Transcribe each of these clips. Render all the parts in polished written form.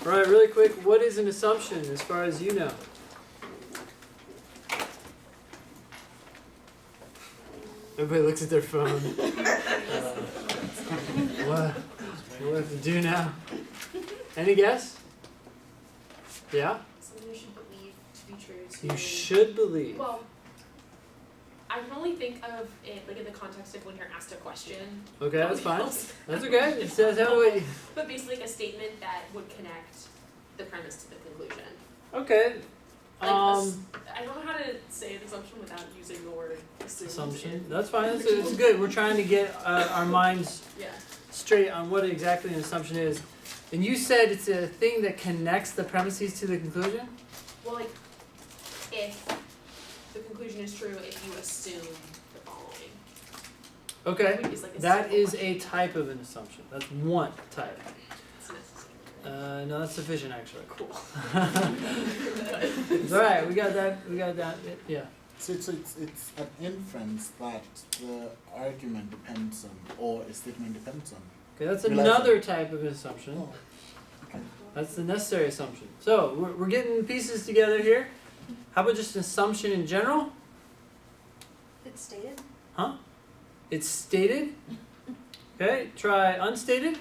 All right, really quick, what is an assumption as far as you know? Everybody looks at their phone. What do we have to do now? Any guess? Yeah? Something you should believe to be true. You should believe. Well, I can only think of it like in the context of when you're asked a question. Okay, that's fine. Else. That's okay. It says how it. But basically, like a statement that would connect the premise to the conclusion. Okay. Like I don't know how to say an assumption without using the word Assumption. That's fine. It's good. We're trying to get our minds Yeah. straight on what exactly an assumption is. And you said it's a thing that connects the premises to the conclusion? Well, like if the conclusion is true, if you assume the following. Okay. It's like a That simple is question. a type of an assumption. That's one type. It's necessary. No, that's sufficient actually. Cool. It's all right. We got that. Yeah. So it's an inference that the argument depends on, or a statement depends on. Okay, that's Realizing. another type of an assumption. Oh, okay. That's the necessary assumption. So we're getting pieces together here. How about just an assumption in general? It's stated. Huh? It's stated. Okay, try unstated.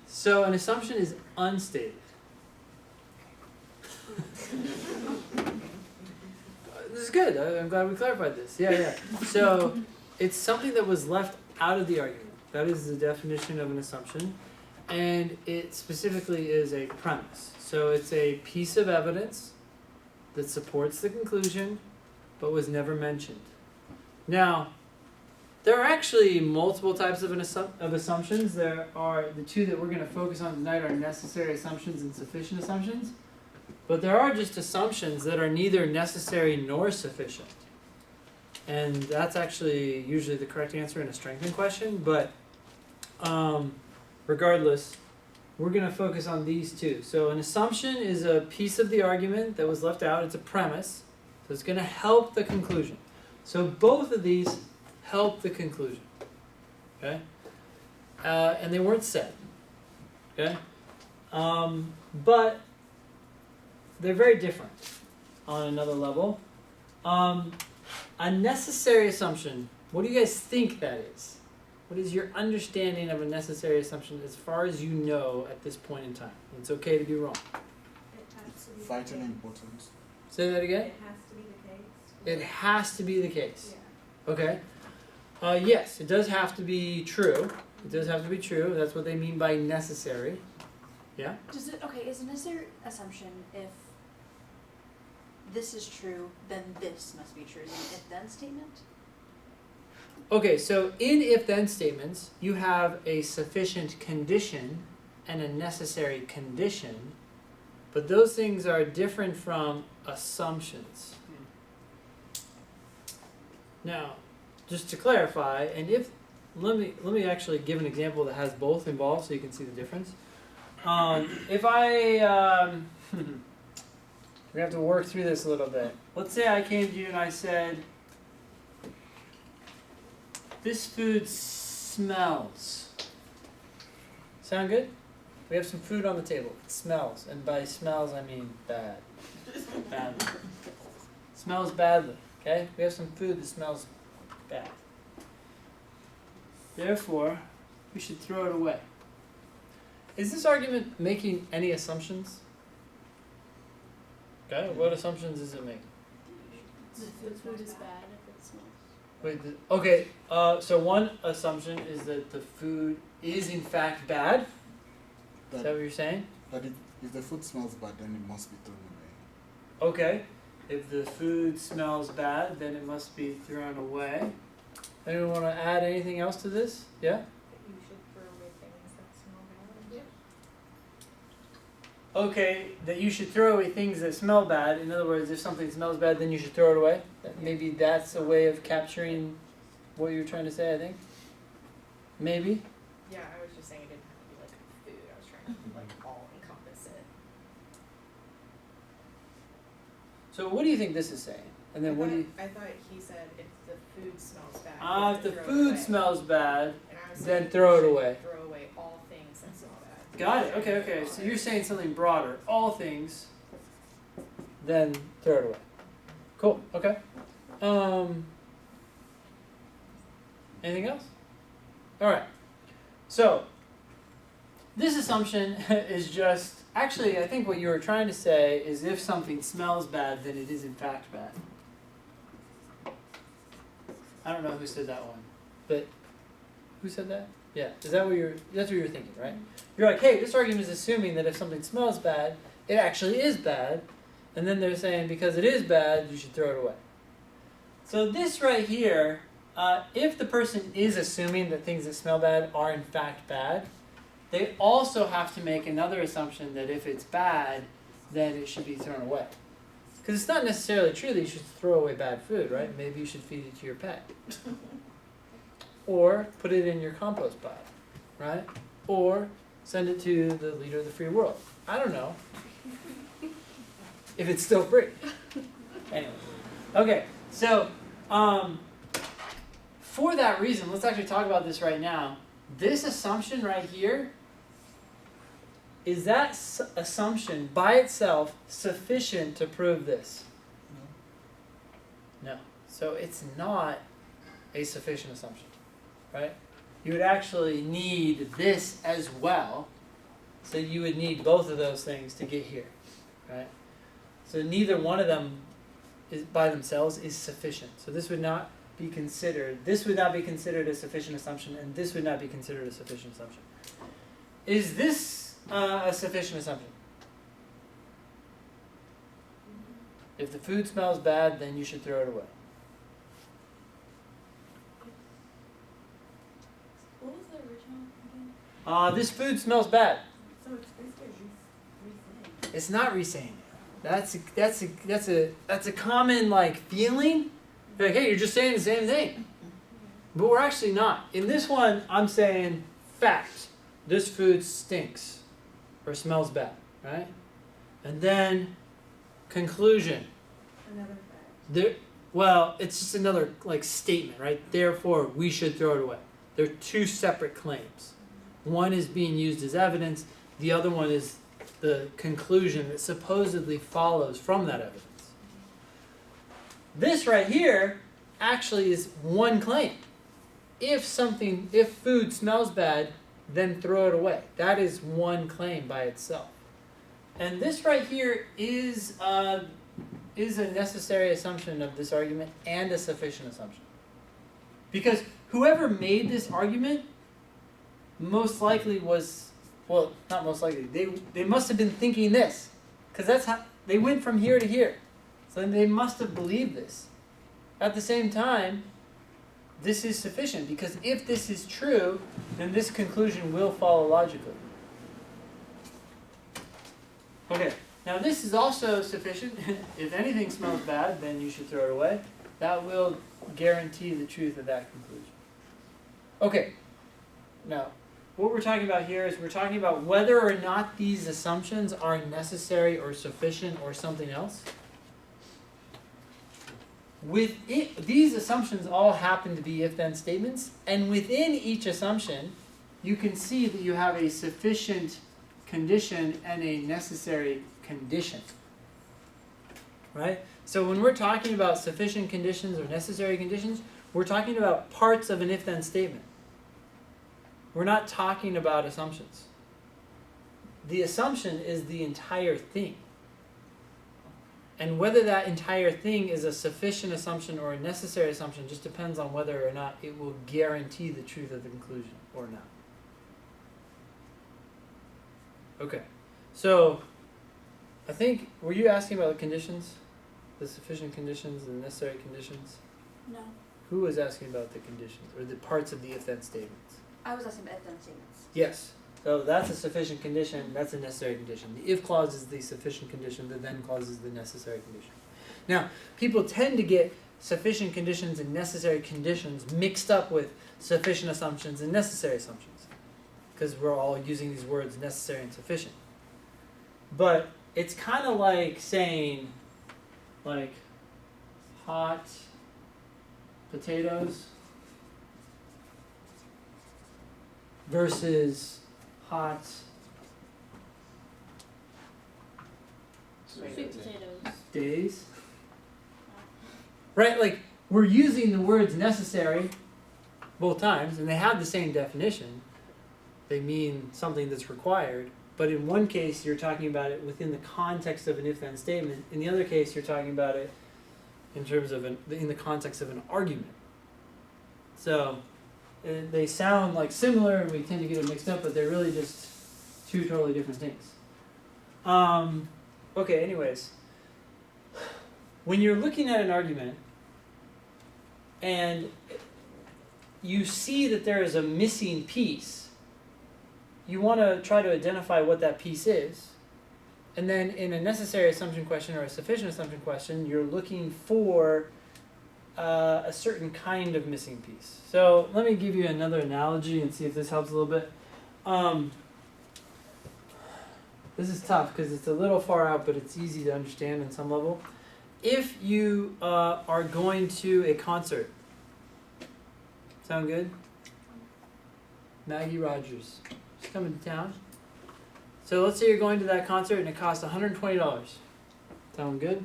So an assumption is unstated. This is good. I'm glad we clarified this. Yeah. So it's something that was left out of the argument. That is the definition of an assumption. And it specifically is a premise. So it's a piece of evidence that supports the conclusion but was never mentioned. Now, there are actually multiple types of assumptions. There are the two that we're going to focus on tonight are necessary assumptions and sufficient assumptions. But there are just assumptions that are neither necessary nor sufficient. And that's actually usually the correct answer in a strengthened question. But regardless, we're going to focus on these two. So an assumption is a piece of the argument that was left out. It's a premise. So it's going to help the conclusion. So both of these help the conclusion. Okay? And they weren't said. Okay? But they're very different on another level. A necessary assumption, what do you guys think that is? What is your understanding of a necessary assumption as far as you know at this point in time? It's okay to be wrong. Vital importance. Say that again? It has to be the case. It has to be the case. Yeah. Okay. Yes, it does have to be true. It does have to be true. That's what they mean by necessary. Yeah? Is a necessary assumption if this is true, then this must be true? Is it an if-then statement? Okay, so in if-then statements, you have a sufficient condition and a necessary condition, but those things are different from assumptions. Now, just to clarify, and if let me actually give an example that has both involved so you can see the difference. If I we have to work through this a little bit. Let's say I came to you and I said, this food smells. Sound good? We have some food on the table. It smells. And by smells, I mean bad. Badly. Smells badly. Okay? We have some food that smells bad. Therefore, we should throw it away. Is this argument making any assumptions? Okay, what assumptions is it making? The food is bad if it smells. Wait, okay, so one assumption is that the food is in fact bad? Is that what you're saying? That if the food smells bad, then it must be thrown away. Okay, if the food smells bad, then it must be thrown away. Anyone want to add anything else to this? Yeah? You should throw away things that smell bad. Yeah. Okay, that you should throw away things that smell bad. In other words, if something smells bad, then you should throw it away. Maybe that's a way of capturing what you're trying to say, I think. Maybe. Yeah, I was just saying it didn't have to be like food. I was trying to like all encompass it. So what do you think this is saying? And then what do you... I thought he said if the food smells bad. If the food smells bad, and I was then saying throw you it should away. Throw away all things that smell bad. Got it. Okay. So you're saying something broader. All things, then throw it away. Cool. Okay. Anything else? All right. So this assumption is just actually. I think what you were trying to say is if something smells bad, then it is in fact bad. I don't know who said that one, but who said that? Yeah. Is that what that's what you're thinking, right? You're like, hey, this argument is assuming that if something smells bad, it actually is bad, and then they're saying because it is bad, you should throw it away. So this right here, if the person is assuming that things that smell bad are in fact bad, they also have to make another assumption that if it's bad, then it should be thrown away. Because it's not necessarily true that you should throw away bad food, right? Maybe you should feed it to your pet. Or put it in your compost pile, right? Or send it to the leader of the free world. I don't know. If it's still free. Anyway. Okay, so for that reason, let's actually talk about this right now. This assumption right here, is that assumption by itself sufficient to prove this? No. So it's not a sufficient assumption, right? You would actually need this as well. So you would need both of those things to get here, right? So neither one of them is by themselves is sufficient. So this would not be considered a sufficient assumption, and this would not be considered a sufficient assumption. Is this a sufficient assumption? If the food smells bad, then you should throw it away. What was the original again? This food smells bad. So it's basically re-saying. It's not re-saying it. That's a common like feeling. Like, hey, you're just saying the same thing. But we're actually not. In this one, I'm saying fact. This food stinks or smells bad, right? And then conclusion. Another fact. Well, it's just another like statement, right? Therefore, we should throw it away. They're two separate claims. One is being used as evidence. The other one is the conclusion that supposedly follows from that evidence. This right here actually is one claim. If food smells bad, then throw it away. That is one claim by itself. And this right here is a necessary assumption of this argument and a sufficient assumption. Because whoever made this argument most likely was, well, not most likely, they must have been thinking this. Because that's how, they went from here to here. So they must have believed this. At the same time, this is sufficient because if this is true, then this conclusion will follow logically. Okay, now this is also sufficient. If anything smells bad, then you should throw it away. That will guarantee the truth of that conclusion. Okay, now what we're talking about here is we're talking about whether or not these assumptions are necessary or sufficient or something else. These assumptions all happen to be if-then statements, and within each assumption, you can see that you have a sufficient condition and a necessary condition. Right? So when we're talking about sufficient conditions or necessary conditions, we're talking about parts of an if-then statement. We're not talking about assumptions. The assumption is the entire thing. And whether that entire thing is a sufficient assumption or a necessary assumption just depends on whether or not it will guarantee the truth of the conclusion or not. Okay, so I think, were you asking about the conditions? The sufficient conditions, the necessary conditions? No. Who was asking about the conditions or the parts of the if-then statements? I was asking about if-then statements. Yes. So that's a sufficient condition, that's a necessary condition. The if clause is the sufficient condition, the then clause is the necessary condition. Now, people tend to get sufficient conditions and necessary conditions mixed up with sufficient assumptions and necessary assumptions. Because we're all using these words necessary and sufficient. But it's kind of like saying, like, hot potatoes versus hot Sweet potatoes. Days. Right, like we're using the words necessary both times, and they have the same definition. They mean something that's required, but in one case you're talking about it within the context of an if-then statement. In the other case, you're talking about it in terms of in the context of an argument. So they sound like similar, and we tend to get them mixed up, but they're really just two totally different things. Okay, anyways. When you're looking at an argument and you see that there is a missing piece, you want to try to identify what that piece is. And then in a necessary assumption question or a sufficient assumption question, you're looking for a certain kind of missing piece. So let me give you another analogy and see if this helps a little bit. This is tough because it's a little far out, but it's easy to understand on some level. If you are going to a concert, sound good? Maggie Rogers, she's coming to town. So let's say you're going to that concert and it costs $120. Sound good?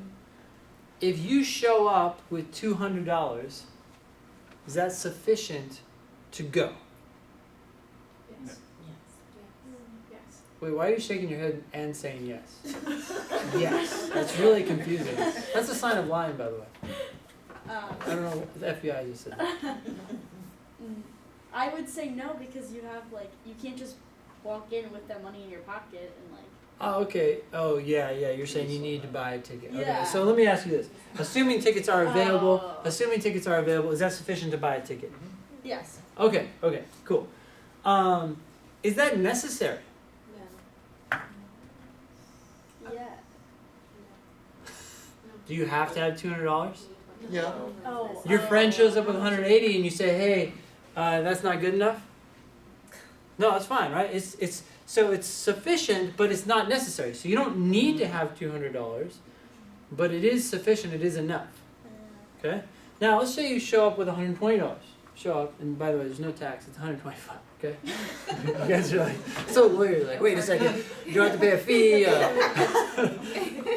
If you show up with $200, is that sufficient to go? Yes. Yes. Wait, why are you shaking your head and saying yes? Yes. That's really confusing. That's a sign of lying, by the way. I don't know what the FBI just said. I would say no because you have you can't just walk in with that money in your pocket and Oh, okay. Oh, yeah. You're saying you need to buy a ticket. Okay. Yeah. So let me ask you this: assuming tickets are available, Oh. is that sufficient to buy a ticket? yes. Okay. Cool. Is that necessary? Yeah. Do you have to have $200? Yeah. Oh. Your friend shows up with 180, and you say, "Hey, that's not good enough." No, that's fine, right? It's sufficient, but it's not necessary. So you don't need to have $200, but it is sufficient. It is enough. Okay. Now let's say you show up with $120. Show up, and by the way, there's no tax. It's $125. Okay. You guys are like so weird. Like, wait a second. You don't have to pay a fee.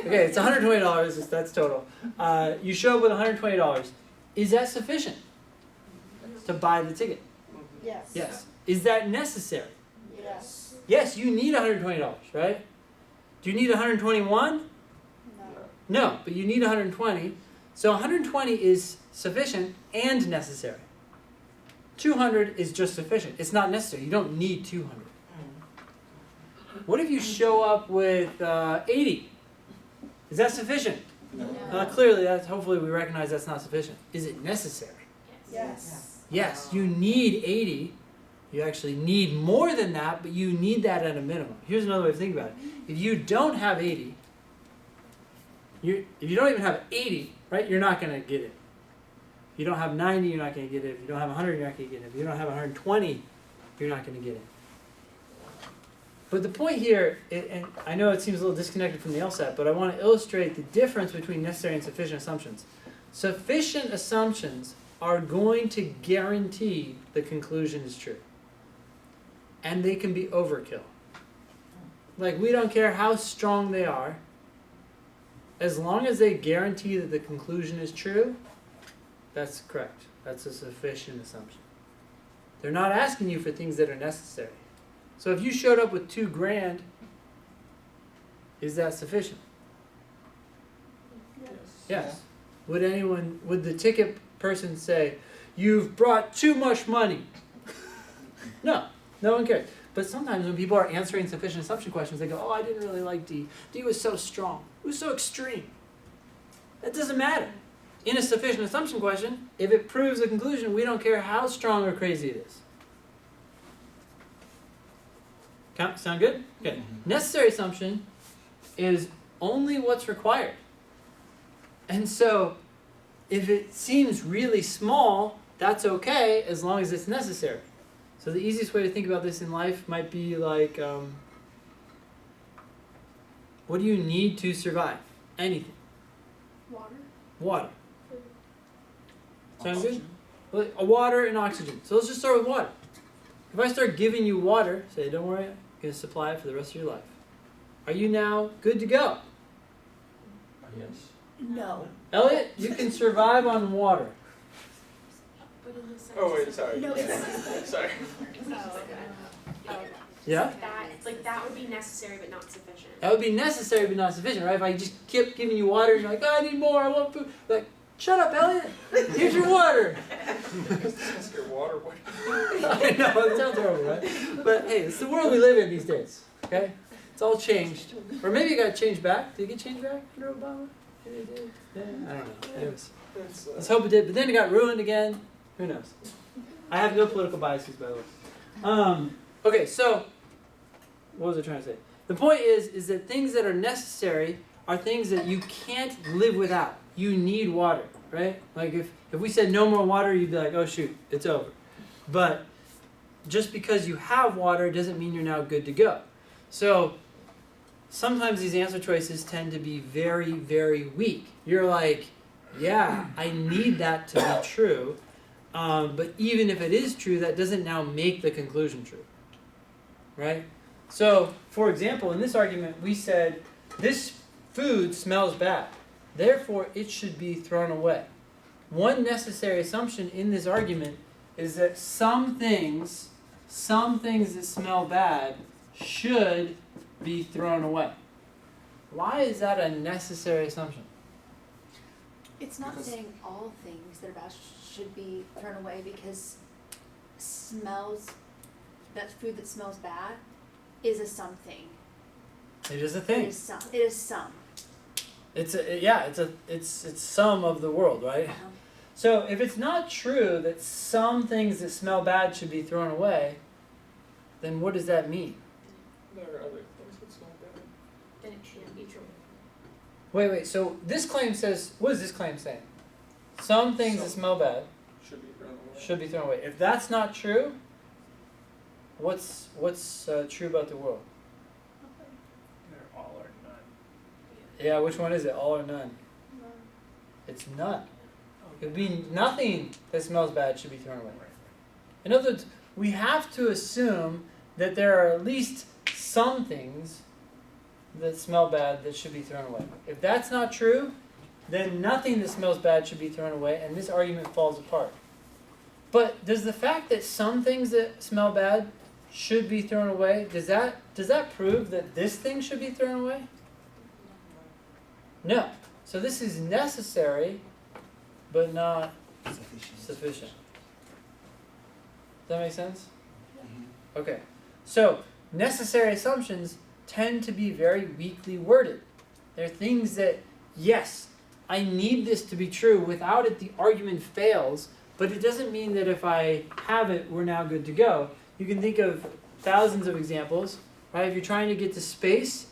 Okay, it's $120. That's total. You show up with $120. Is that sufficient to buy the ticket? Yes. Yes. Is that necessary? Yes. Yes, you need $120, right? Do you need 121? No. No, but you need 120. So 120 is sufficient and necessary. 200 is just sufficient. It's not necessary. You don't need 200. What if you show up with 80? Is that sufficient? No. Clearly, hopefully we recognize that's not sufficient. Is it necessary? Yes. Yes, you need 80. You actually need more than that, but you need that at a minimum. Here's another way to think about it. If you don't have 80, if you don't even have 80, right, you're not going to get it. If you don't have 90, you're not going to get it. If you don't have 100, you're not going to get it. If you don't have 120, you're not going to get it. But the point here, and I know it seems a little disconnected from the LSAT, but I want to illustrate the difference between necessary and sufficient assumptions. Sufficient assumptions are going to guarantee the conclusion is true. And they can be overkill. Like, we don't care how strong they are. As long as they guarantee that the conclusion is true, that's correct. That's a sufficient assumption. They're not asking you for things that are necessary. So if you showed up with $2,000, is that sufficient? Yes. Would the ticket person say, "You've brought too much money"? No one cares. But sometimes when people are answering sufficient assumption questions, they go, "Oh, I didn't really like D. D was so strong. It was so extreme." That doesn't matter. In a sufficient assumption question, if it proves a conclusion, we don't care how strong or crazy it is. Sound good? Okay. Necessary assumption is only what's required. And so, if it seems really small, that's okay as long as it's necessary. So the easiest way to think about this in life might be like, what do you need to survive? Anything. Water. Sound good? Well, water and oxygen. So let's just start with water. If I start giving you water, say, "Don't worry, I'm going to supply it for the rest of your life." Are you now good to go? Yes. No. Elliot, you can survive on water. But in the sense Oh wait, of- sorry. No, it's- Sorry. Oh, okay. Yeah? That would be necessary but not sufficient. That would be necessary but not sufficient, right? If I just kept giving you water and you're like, oh, I need more, I want food. Like, shut up, Elliot. Here's your water. Ask your water boy. I know, it sounds horrible, right? But hey, it's the world we live in these days, okay? It's all changed. Or maybe it got changed back. Did it get changed back under Obama? Maybe it did. Yeah, I don't know. Anyways, let's hope it did. But then it got ruined again. Who knows? I have no political biases, by the way. Okay, so what was I trying to say? The point is that things that are necessary are things that you can't live without. You need water, right? Like if we said no more water, you'd be like, oh shoot, it's over. But just because you have water doesn't mean you're now good to go. So sometimes these answer choices tend to be very, very weak. You're like, yeah, I need that to be true. But even if it is true, that doesn't now make the conclusion true. Right? So, for example, in this argument, we said, this food smells bad. Therefore, it should be thrown away. One necessary assumption in this argument is that some things that smell bad should be thrown away. Why is that a necessary assumption? It's not Because- saying all things that are bad should be thrown away because that food that smells bad is a something. It is a It thing. is some. It is some. It's some of the world, right? So if it's not true that some things that smell bad should be thrown away, then what does that mean? There are other things that smell bad. Then it shouldn't be true. Wait, so this claim says, what is this claim saying? Some things that smell bad Should be thrown away. should be thrown away. If that's not true, what's true about the world? They're all or none. Yeah, which one is it? All or none? It's none. It would be nothing that smells bad should be thrown away. In other words, we have to assume that there are at least some things that smell bad that should be thrown away. If that's not true, then nothing that smells bad should be thrown away, and this argument falls apart. But does the fact that some things that smell bad should be thrown away, does that prove that this thing should be thrown away? No. So this is necessary, but not sufficient. Does that make sense? Mhm. Okay. So necessary assumptions tend to be very weakly worded. They're things that, yes, I need this to be true. Without it, the argument fails. But it doesn't mean that if I have it, we're now good to go. You can think of thousands of examples, right? If you're trying to get to space,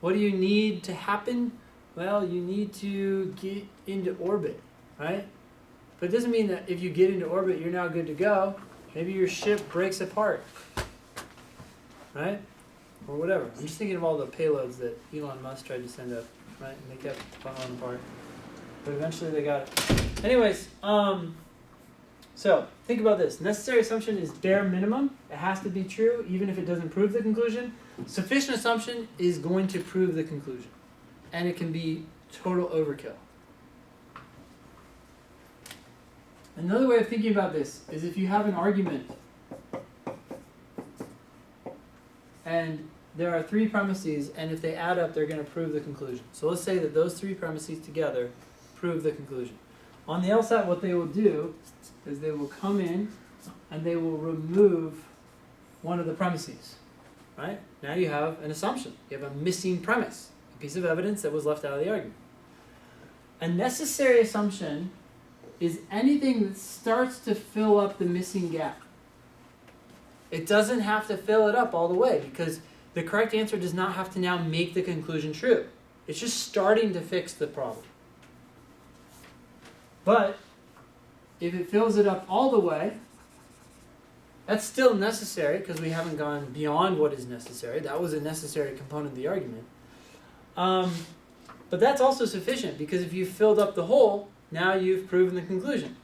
what do you need to happen? Well, you need to get into orbit, right? But it doesn't mean that if you get into orbit, you're now good to go. Maybe your ship breaks apart, right? Or whatever. I'm just thinking of all the payloads that Elon Musk tried to send up, right? And they kept falling apart. But eventually they got it. Anyways, so think about this. Necessary assumption is bare minimum. It has to be true even if it doesn't prove the conclusion. Sufficient assumption is going to prove the conclusion. And it can be total overkill. Another way of thinking about this is if you have an argument and there are three premises, and if they add up, they're going to prove the conclusion. So let's say that those three premises together prove the conclusion. On the LSAT, what they will do is they will come in and they will remove one of the premises. Right? Now you have an assumption. You have a missing premise, a piece of evidence that was left out of the argument. A necessary assumption is anything that starts to fill up the missing gap. It doesn't have to fill it up all the way because the correct answer does not have to now make the conclusion true. It's just starting to fix the problem. But if it fills it up all the way, that's still necessary because we haven't gone beyond what is necessary. That was a necessary component of the argument. But that's also sufficient because if you've filled up the hole, now you've proven the conclusion.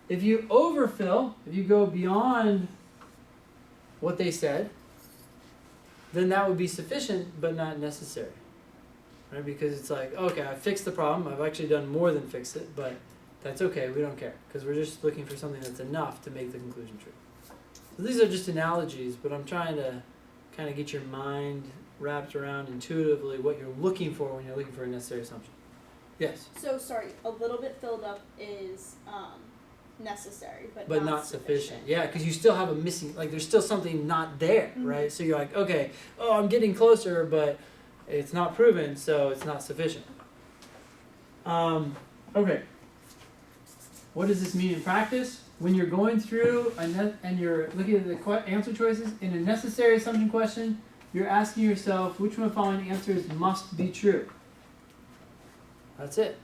If you overfill, if you go beyond what they said, then that would be sufficient but not necessary. right? Because it's like, okay, I fixed the problem. I've actually done more than fix it, but that's okay. We don't care because we're just looking for something that's enough to make the conclusion true. So these are just analogies, but I'm trying to kind of get your mind wrapped around intuitively what you're looking for when you're looking for a necessary assumption. Yes, So sorry, a little bit filled up is necessary, but, but not sufficient. Yeah, because you still have a missing, like there's still something not there, Mhm. right? So you're like, okay, oh, I'm getting closer, but it's not proven, so it's not sufficient. Okay. What does this mean in practice? When you're going through and you're looking at the answer choices in a necessary assumption question, you're asking yourself which one of the following answers must be true. That's it.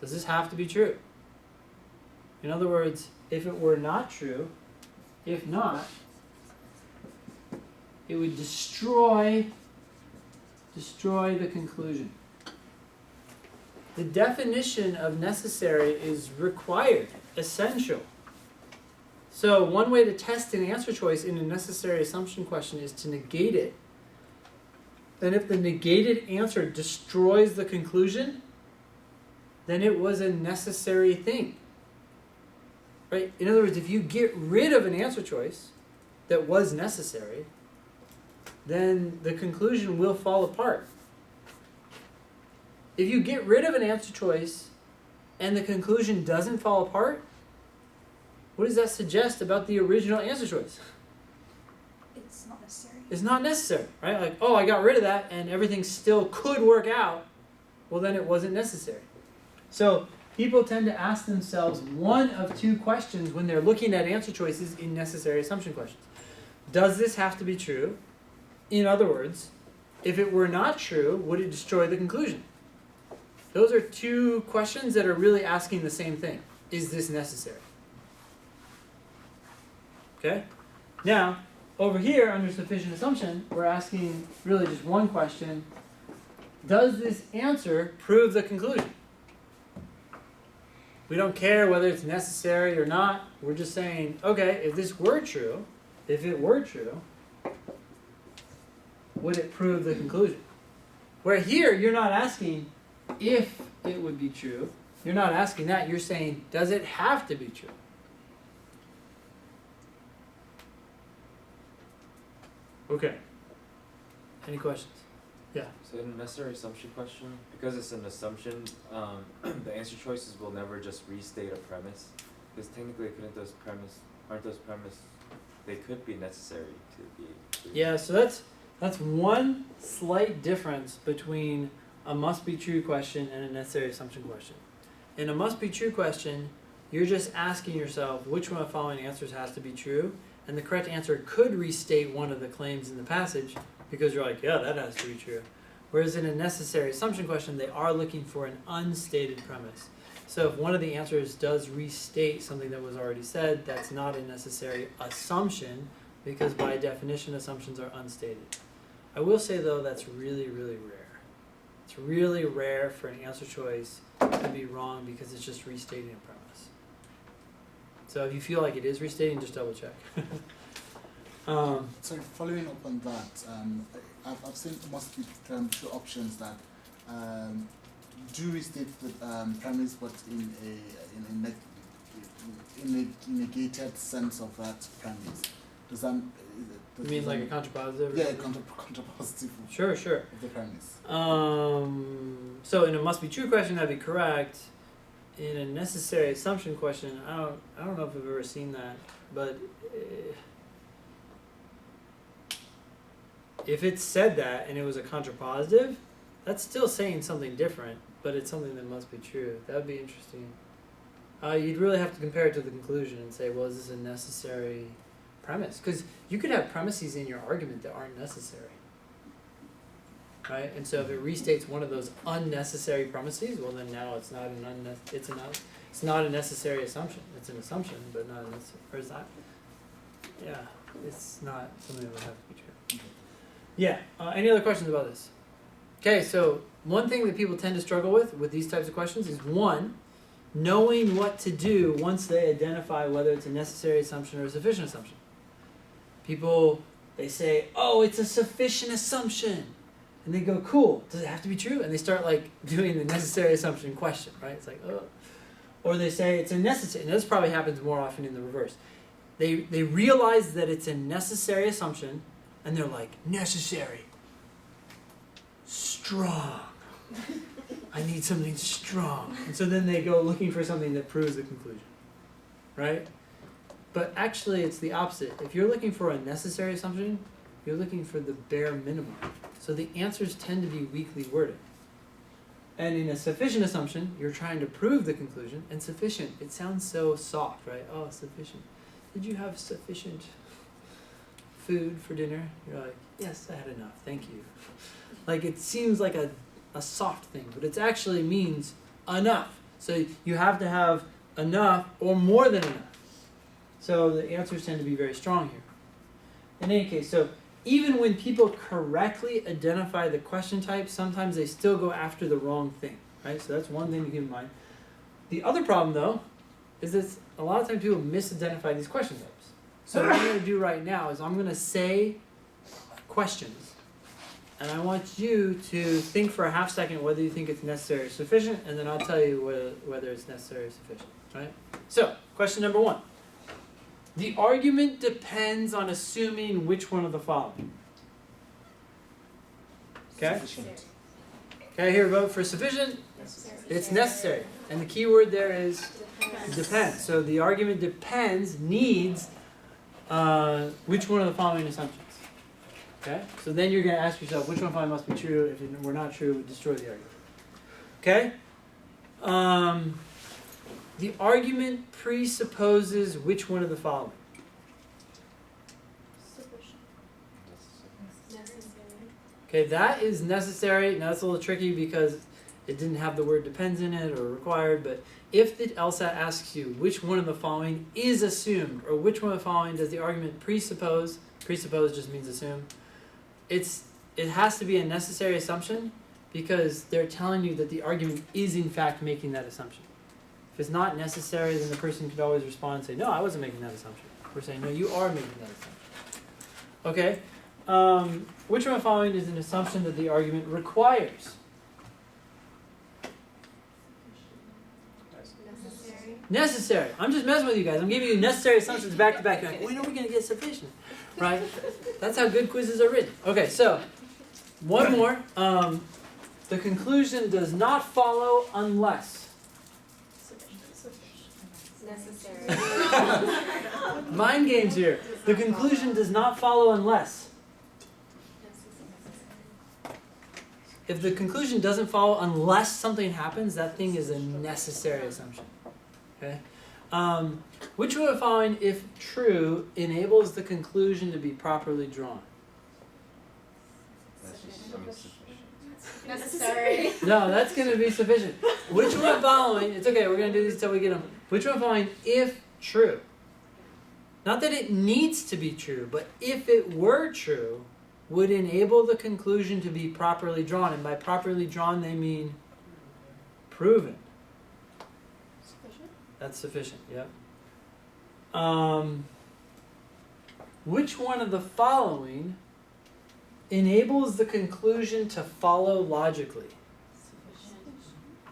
Does this have to be true? In other words, if it were not true, if not, it would destroy the conclusion. The definition of necessary is required, essential. So one way to test an answer choice in a necessary assumption question is to negate it. Then if the negated answer destroys the conclusion, then it was a necessary thing. Right? In other words, if you get rid of an answer choice that was necessary, then the conclusion will fall apart. If you get rid of an answer choice and the conclusion doesn't fall apart, what does that suggest about the original answer choice? It's not necessary. It's not necessary, right? Like, oh, I got rid of that and everything still could work out. Well, then it wasn't necessary. So people tend to ask themselves one of two questions when they're looking at answer choices in necessary assumption questions. Does this have to be true? In other words, if it were not true, would it destroy the conclusion? Those are two questions that are really asking the same thing. Is this necessary? Okay? Now, over here under sufficient assumption, we're asking really just one question. Does this answer prove the conclusion? We don't care whether it's necessary or not. We're just saying, okay, if this were true, if it were true, would it prove the conclusion? Where here, you're not asking if it would be true. You're not asking that. You're saying, does it have to be true? Okay. Any questions? Yeah. So in a necessary assumption question, because it's an assumption, the answer choices will never just restate a premise. Because technically, aren't those premise, they could be necessary to be true. Yeah, so that's one slight difference between a must be true question and a necessary assumption question. In a must be true question, you're just asking yourself which one of the following answers has to be true, and the correct answer could restate one of the claims in the passage because you're like, yeah, that has to be true. Whereas in a necessary assumption question, they are looking for an unstated premise. So if one of the answers does restate something that was already said, that's not a necessary assumption because by definition, assumptions are unstated. I will say though, that's really, really rare. It's really rare for an answer choice to be wrong because it's just restating a premise. So if you feel like it is restating, just double check. So following up on that, I've seen must be two options that do restate the premise, but in a negated sense of that premise. Does that? You mean like a contrapositive? Yeah, contrapositive. Sure. Of the premise. So in a must be true question, that'd be correct. In a necessary assumption question, I don't know if I've ever seen that, but if it said that and it was a contrapositive, that's still saying something different, but it's something that must be true. That would be interesting. You'd really have to compare it to the conclusion and say, well, is this a necessary premise? Because you could have premises in your argument that aren't necessary. Right? And so if it restates one of those unnecessary premises, well then now it's not it's not a necessary assumption. It's an assumption, but not a necessary. Or is that? Yeah, it's not something that would have to be true. Yeah. Any other questions about this? Okay, so one thing that people tend to struggle with these types of questions is one, knowing what to do once they identify whether it's a necessary assumption or a sufficient assumption. People, they say, oh, it's a sufficient assumption. And they go, cool, does it have to be true? And they start like doing the necessary assumption question, right? It's like, oh. Or they say it's a necessary, and this probably happens more often in the reverse. They realize that it's a necessary assumption, and they're like, necessary, strong. I need something strong. And so then they go looking for something that proves the conclusion, right? But actually it's the opposite. If you're looking for a necessary assumption, you're looking for the bare minimum. So the answers tend to be weakly worded. And in a sufficient assumption, you're trying to prove the conclusion, and sufficient, it sounds so soft, right? Oh, sufficient. Did you have sufficient food for dinner? You're like, yes, I had enough, thank you. Like it seems like a soft thing, but it actually means enough. So you have to have enough or more than enough. So the answers tend to be very strong here. In any case, so even when people correctly identify the question type, sometimes they still go after the wrong thing, right? So that's one thing to keep in mind. The other problem, though, is that a lot of times people misidentify these question types. So what I'm going to do right now is I'm going to say questions, and I want you to think for a half second whether you think it's necessary or sufficient, and then I'll tell you whether it's necessary or sufficient, right? So, question number 1. The argument depends on assuming which one of the following. Okay? Sufficient. Okay, here vote for sufficient. It's necessary. And the key word there is depends. So the argument depends, needs which one of the following assumptions. Okay? So then you're going to ask yourself which one of the following must be true. If it were not true, it would destroy the argument. Okay? The argument presupposes which one of the following? Okay, that is necessary. Now that's a little tricky because it didn't have the word depends in it or required, but if the LSAT asks you which one of the following is assumed, or which one of the following does the argument presuppose, presuppose just means assume, it has to be a necessary assumption because they're telling you that the argument is in fact making that assumption. If it's not necessary, then the person could always respond and say, no, I wasn't making that assumption. We're saying, no, you are making that assumption. Okay? Which one of the following is an assumption that the argument requires? Necessary. I'm just messing with you guys. I'm giving you necessary assumptions back to back. You're like, when are we going to get sufficient? Right? That's how good quizzes are written. Okay, so one more. The conclusion does not follow unless. Necessary. Mind games here. The conclusion does not follow unless. If the conclusion doesn't follow unless something happens, that thing is a necessary assumption. Okay? Which one of the following, if true, enables the conclusion to be properly drawn? Necessary. No, that's going to be sufficient. Which one of the following, it's okay, we're going to do these until we get them. Which one of the following, if true? Not that it needs to be true, but if it were true, would enable the conclusion to be properly drawn. And by properly drawn, they mean proven. Sufficient. That's sufficient, yep. Which one of the following enables the conclusion to follow logically?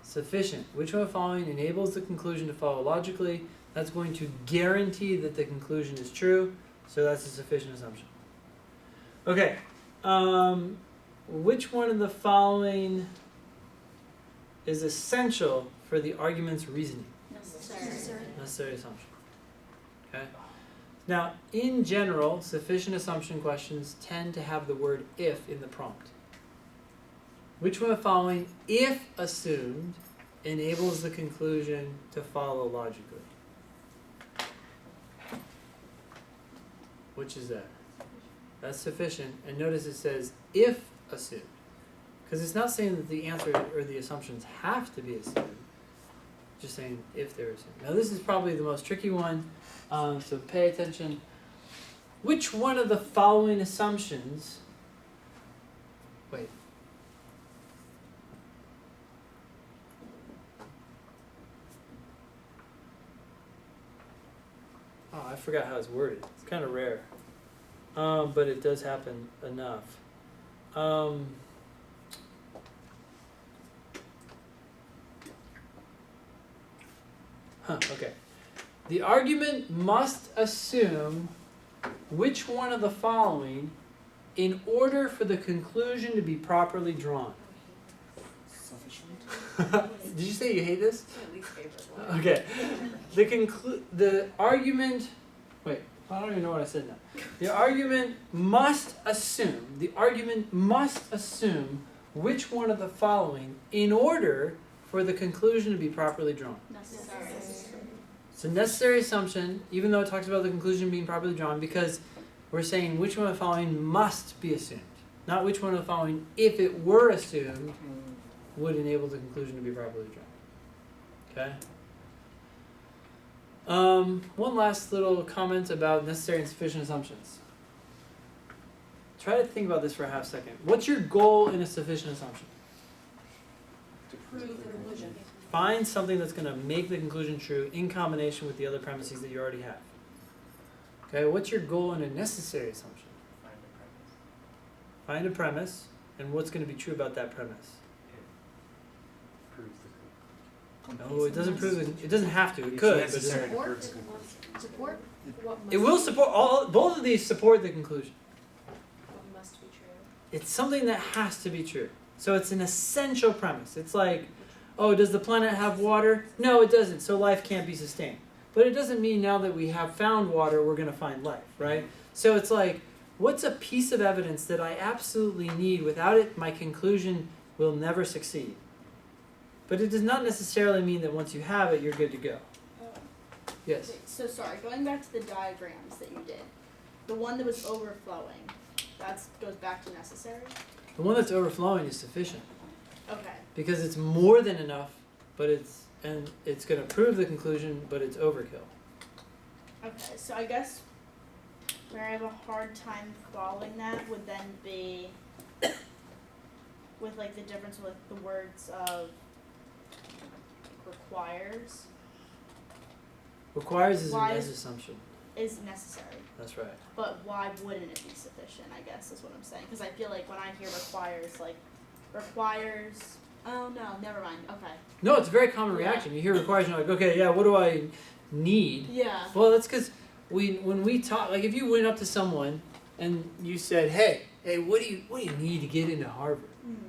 Sufficient. Which one of the following enables the conclusion to follow logically? That's going to guarantee that the conclusion is true, so that's a sufficient assumption. Okay. Which one of the following is essential for the argument's reasoning? Necessary assumption. Okay. Now, in general, sufficient assumption questions tend to have the word if in the prompt. Which one of the following, if assumed, enables the conclusion to follow logically? Which is that? That's sufficient. And notice it says if assumed. Because it's not saying that the answer or the assumptions have to be assumed. Just saying if they're assumed. Now this is probably the most tricky one, so pay attention. Which one of the following assumptions... Wait. Oh, I forgot how it's worded. It's kind of rare. But it does happen enough. Okay. The argument must assume which one of the following in order for the conclusion to be properly drawn. Sufficient. Did you say you hate this? It's my least favorite one. Okay. The argument. Wait, I don't even know what I said now. The argument must assume. The argument must assume which one of the following in order for the conclusion to be properly drawn. Necessary. It's a necessary assumption, even though it talks about the conclusion being properly drawn, because we're saying which one of the following must be assumed, not which one of the following, if it were assumed, would enable the conclusion to be properly drawn. Okay? One last little comment about necessary and sufficient assumptions. Try to think about this for a half second. What's your goal in a sufficient assumption? To Prove the conclusion. Find something that's going to make the conclusion true in combination with the other premises that you already have. Okay, what's your goal in a necessary assumption? Find a premise. Find a premise, and what's going to be true about that premise? It proves the No, it doesn't prove it. It doesn't have to. It It's could, but necessary. it, Support? Support? What it will support all. Both of these support the conclusion. What must be true? It's something that has to be true. So it's an essential premise. It's like, oh, does the planet have water? No, it doesn't. So life can't be sustained. But it doesn't mean now that we have found water, we're going to find life, right? So it's like, what's a piece of evidence that I absolutely need? Without it, my conclusion will never succeed. But it does not necessarily mean that once you have it, you're good to go. Yes. Wait, so sorry, going back to the diagrams that you did, the one that was overflowing, that goes back to necessary? The one that's overflowing is sufficient Okay. because it's more than enough, but it's going to prove the conclusion, but it's overkill. Okay, so I guess where I have a hard time following that would then be with like the difference with the words of requires Requires is Why a is- assumption. is necessary, That's right. but why wouldn't it be sufficient? I guess is what I'm saying, because I feel like when I hear requires, like requires. Oh no, never mind. Okay. No, it's a very common Yeah. reaction. You hear requires, and you're like, okay, yeah, what do I need? Yeah. Well, that's because when we talk, like if you went up to someone and you said, hey, what do you need to get into Harvard?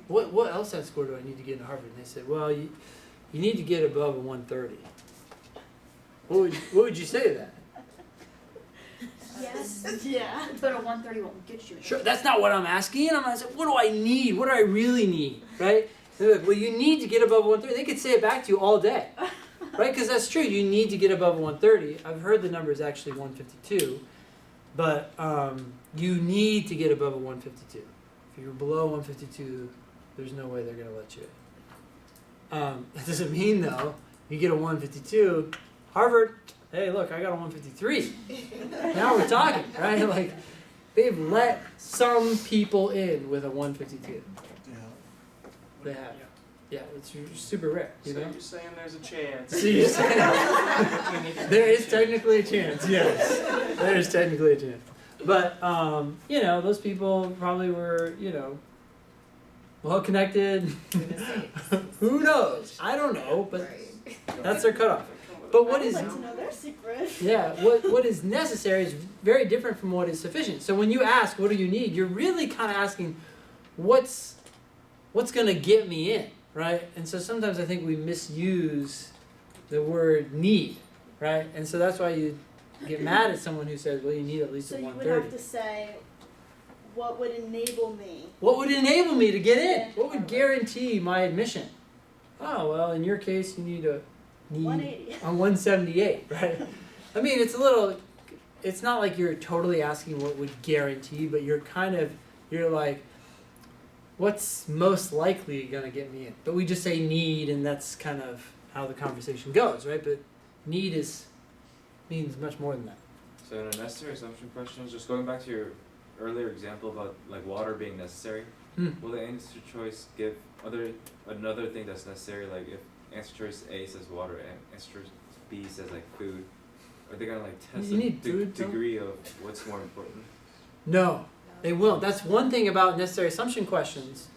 What LSAT score do I need to get into Harvard? And they said, well, you need to get above a 130. What would you say to that? Yes. Yeah. But a 130 won't get you. Sure, that's not what I'm asking. I'm asking, what do I need? What do I really need? Right? They're like, well, you need to get above 130. They could say it back to you all day. Right? Because that's true. You need to get above 130. I've heard the number is actually 152. But you need to get above a 152. If you're below 152, there's no way they're going to let you in. That doesn't mean, though, you get a 152, Harvard, hey, look, I got a 153. Now we're talking, right? Like, they've let some people in with a 152. Yeah. They have. Yeah, it's super rare, you So know? you're saying there's a chance. So you're saying there is technically a chance, yes. There is technically a chance. But, you know, those people probably were, you know, well connected. Who knows? I don't know, but that's their cutoff. But what is, I'd like to know their secret. yeah, what is necessary is very different from what is sufficient. So when you ask, what do you need? You're really kind of asking, what's going to get me in, right? And so sometimes I think we misuse the word need, right? And so that's why you get mad at someone who says, well, you need at least So a you would 130. have to say, what would enable me? What would enable me to get in? What would guarantee my admission? Oh, well, in your case, you need a 180. a 178, right? I mean, it's not like you're totally asking what would guarantee, but you're like, what's most likely going to get me in? But we just say need, and that's kind of how the conversation goes, right? But need means much more than that. So in a necessary assumption question, just going back to your earlier example about like water being necessary, will the answer choice give another thing that's necessary? Like if answer choice A says water and answer choice B says like food, are they gonna like test You the need food, Tom? degree of what's more important? No, they won't. That's one thing about necessary assumption questions.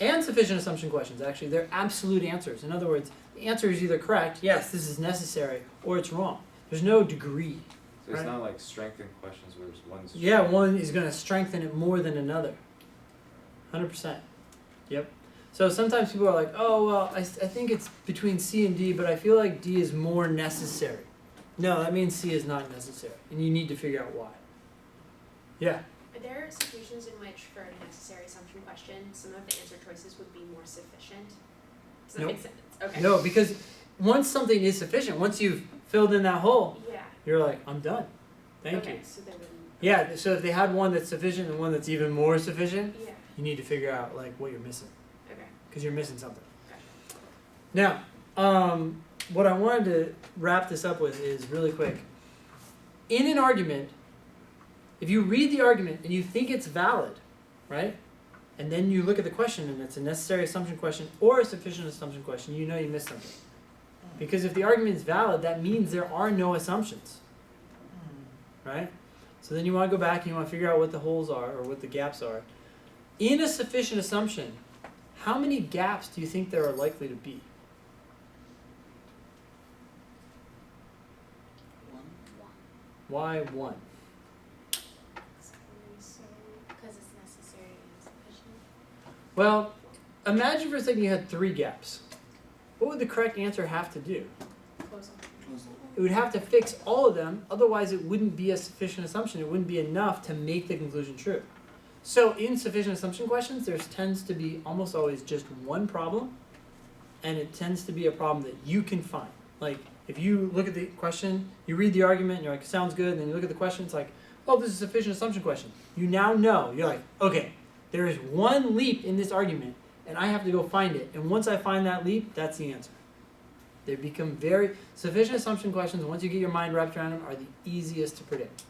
and sufficient assumption questions, actually, they're absolute answers. In other words, the answer is either correct, yes, this is necessary, or it's wrong. There's no degree. So it's Right. not like strengthened questions where one's Yeah, one is going to strengthen it more than another. 100%. Yep. So sometimes people are like, oh, well, I think it's between C and D, but I feel like D is more necessary. No, that means C is not necessary, and you need to figure out why. Yeah. Are there situations in which, for a necessary assumption question, some of the answer choices would be more sufficient? Does that Nope. make sense? Okay. No, because once something is sufficient, once you've filled in that hole, Yeah. you're like, I'm done. Thank okay, you. so they wouldn't. Yeah, so if they had one that's sufficient and one that's even more sufficient, Yeah. you need to figure out like what you're missing, Okay. because you're missing something. Gotcha. Now, what I wanted to wrap this up with is really quick. In an argument, if you read the argument and you think it's valid, right? And then you look at the question and it's a necessary assumption question or a sufficient assumption question, you know you missed something. Because if the argument is valid, that means there are no assumptions, right? So then you want to go back and you want to figure out what the holes are or what the gaps are. In a sufficient assumption, how many gaps do you think there are likely to be? Why one? Because it's necessary and sufficient. Well, imagine for a second you had 3 gaps. What would the correct answer have to do? Close them. It would have to fix all of them, otherwise it wouldn't be a sufficient assumption. It wouldn't be enough to make the conclusion true. So in sufficient assumption questions, there tends to be almost always just one problem, and it tends to be a problem that you can find. Like, if you look at the question, you read the argument, and you're like, sounds good, and then you look at the question, it's like, oh, this is a sufficient assumption question. You now know, you're like, okay, there is one leap in this argument, and I have to go find it. And once I find that leap, that's the answer. They become very, sufficient assumption questions, once you get your mind wrapped around them, are the easiest to predict,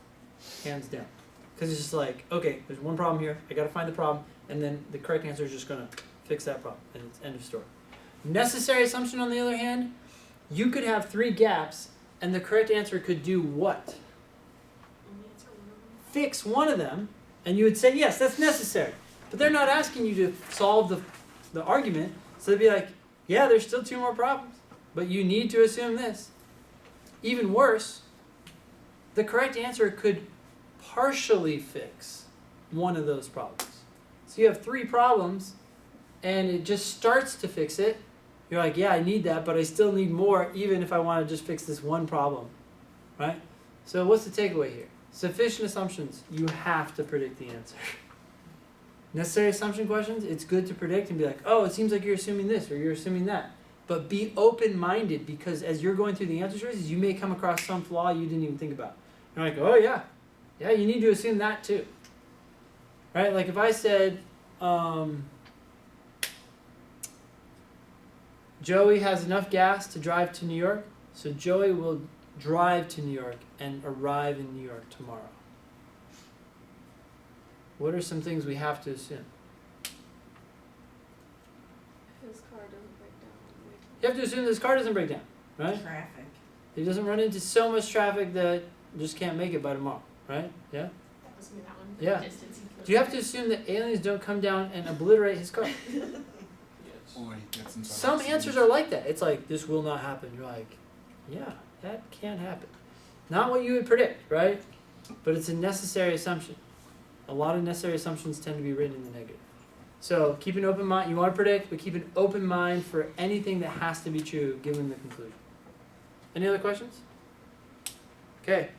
hands down. Because it's just like, okay, there's one problem here, I gotta find the problem, and then the correct answer is just gonna fix that problem, and it's end of story. Necessary assumption, on the other hand, you could have 3 gaps, and the correct answer could do what? Only answer one of them. Fix one of them, and you would say, yes, that's necessary. But they're not asking you to solve the argument, so they'd be like, yeah, there's still 2 more problems, but you need to assume this. Even worse, the correct answer could partially fix one of those problems. So you have 3 problems, and it just starts to fix it. You're like, yeah, I need that, but I still need more, even if I want to just fix this one problem, right? So what's the takeaway here? Sufficient assumptions, you have to predict the answer. Necessary assumption questions, it's good to predict and be like, oh, it seems like you're assuming this or you're assuming that. But be open-minded, because as you're going through the answer choices, you may come across some flaw you didn't even think about. You're like, oh yeah, you need to assume that too. Right? Like if I said, Joey has enough gas to drive to New York, so Joey will drive to New York and arrive in New York tomorrow. What are some things we have to assume? His car doesn't break down on the way to You have to assume this car doesn't break down, right? Traffic. He doesn't run into so much traffic that just can't make it by tomorrow, right? Yeah? That was me, that one. Yeah. Distance equals- Do you have to assume that aliens don't come down and obliterate his car? Yes. Or he gets into an Some accident. answers are like that. It's like, this will not happen. You're like, yeah, that can happen. Not what you would predict, right? But it's a necessary assumption. A lot of necessary assumptions tend to be written in the negative. So keep an open mind. You want to predict, but keep an open mind for anything that has to be true given the conclusion. Any other questions? Okay.